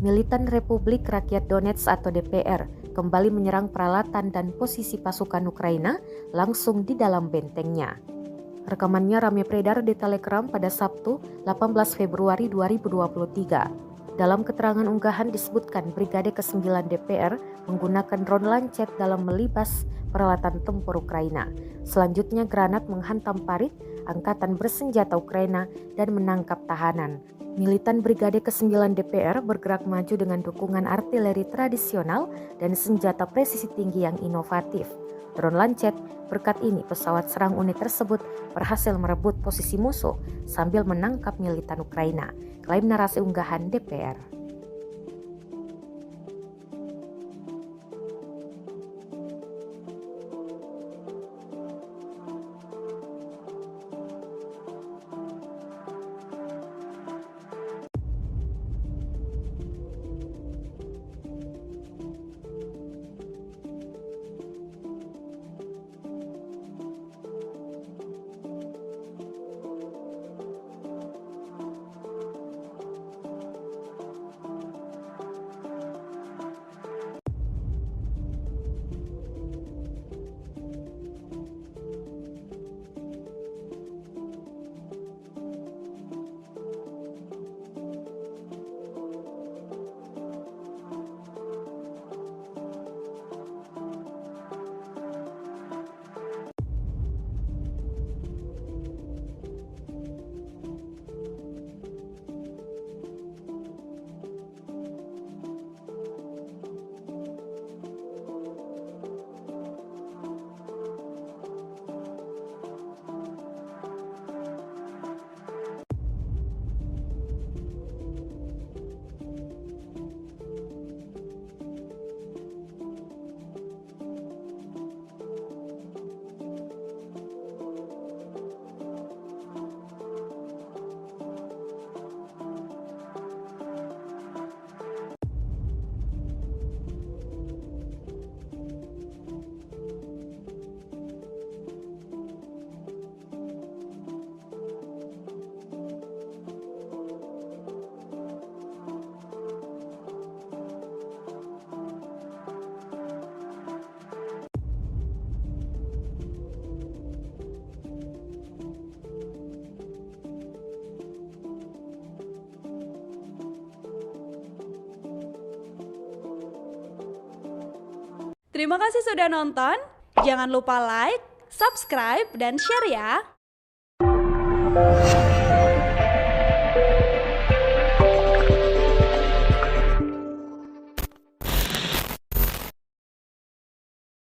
Militan Republik Rakyat Donetsk atau DPR kembali menyerang peralatan dan posisi pasukan Ukraina langsung di dalam bentengnya. Rekamannya ramai beredar di Telegram pada Sabtu 18 Februari 2023. Dalam keterangan unggahan disebutkan Brigade ke-9 DPR menggunakan drone Lancet dalam melibas peralatan tempur Ukraina. Selanjutnya granat menghantam parit angkatan bersenjata Ukraina dan menangkap tahanan. Militan Brigade ke-9 DPR bergerak maju dengan dukungan artileri tradisional dan senjata presisi tinggi yang inovatif. Drone Lancet, berkat ini pesawat serang unit tersebut berhasil merebut posisi musuh sambil menangkap militan Ukraina, klaim narasi unggahan DPR. Terima kasih sudah nonton. Jangan lupa like, subscribe, dan share ya.